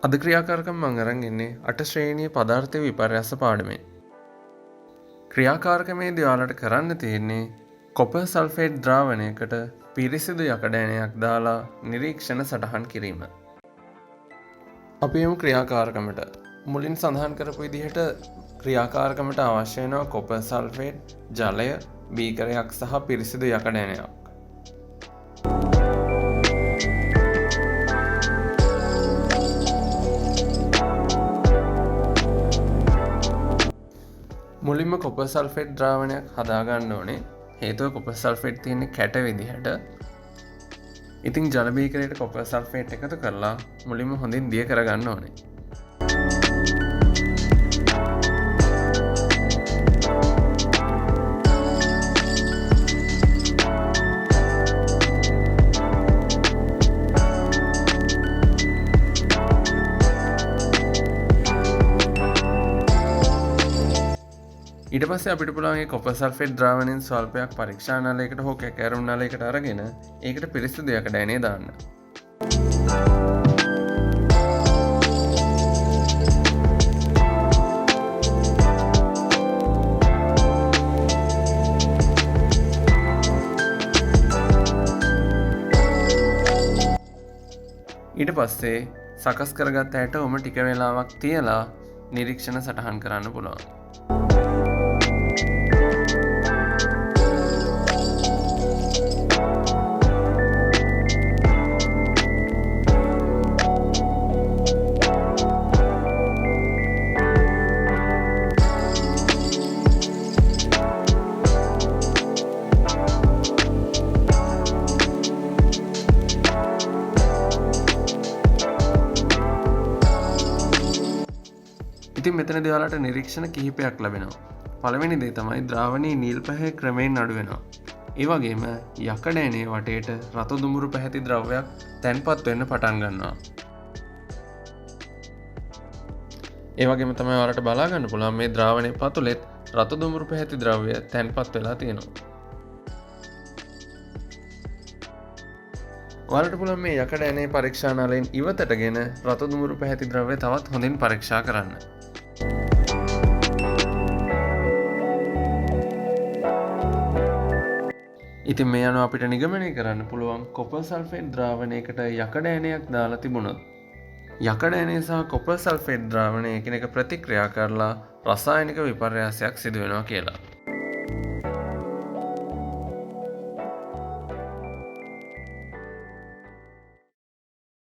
අද ක්‍රියාකාරකම් මං අරන් ඉන්නේ 8 ශ්‍රේණියේ පදාර්ථ විපර්යාස පාඩමේ. ක්‍රියාකාරකමේදී ඔයාලට කරන්න තියෙන්නේ කොපර් සල්ෆේට් ද්‍රාවණයකට පිරිසිදු යකඩ දාලා නිරීක්ෂණ සටහන් කිරීම. අපි යමු ක්‍රියාකාරකමට. මුලින් සඳහන් කරපු විදිහට ක්‍රියාකාරකමට අවශ්‍ය වෙනවා කොපර් සල්ෆේට්, ජලය, බීකරයක් සහ පිරිසිදු යකඩ මුලින්ම කොපර් සල්ෆේට් ද්‍රාවණයක් හදාගන්න ඕනේ. හේතුව කොපර් සල්ෆේට් තියෙන්නේ කැට විදිහට. ඉතින් ජල බීකරයට කොපර් සල්ෆේට් එකතු කරලා මුලින්ම හොඳින් දිය කරගන්න ඕනේ. ඊට පස්සේ අපිට පුළුවන් කොපර් සල්ෆේට් ද්‍රාවණයෙන් ස්වල්පයක් පරීක්ෂා නලයකට හෝ කැකෑරුම් නලයකට අරගෙන ඒකට පිරිසිදු යකඩ දාන්න. ඊට පස්සේ සකස් කරගත් ඇයට ටික වෙලාවක් තියලා නිරීක්ෂණ සටහන් කරන්න පුළුවන්. ඉතින් මෙතනදී ඔයාලට නිරීක්ෂණ කිහිපයක් ලැබෙනවා. පළවෙනි දේ තමයි ද්‍රාවණයේ නිල් පැහැ ක්‍රමයෙන් අඩු වෙනවා. ඒ වගේම යකඩ ඇණේ වටේට රතු දුඹුරු පැහැති ද්‍රව්‍යයක් තැන්පත් වෙන්න පටන් ගන්නවා. ඒ වගේම තමයි ඔයාලට බලා ගන්න පුළුවන් මේ ද්‍රාවණයේ පතුලෙත් රතු දුඹුරු පැහැති ද්‍රව්‍ය තැන්පත් වෙලා තියෙනවා. ඔයාලට පුළුවන් මේ යකඩ ඇණේ පරීක්ෂා නලයෙන් ඉවතටගෙන රතු දුඹුරු පැහැති ද්‍රව්‍ය තවත් හොඳින් පරීක්ෂා කරන්න. ඉතින් මේ අනුව අපිට නිගමනය කරන්න පුළුවන් කොපර් සල්ෆේට් ද්‍රාවණයකට යකඩ ඇණයක් දාලා තිබුණොත් යකඩ ඇණය සහ කොපර් සල්ෆේට් ද්‍රාවණය එකිනෙක ප්‍රතික්‍රියා කරලා රසායනික විපර්යාසයක් සිදු වෙනවා කියලා.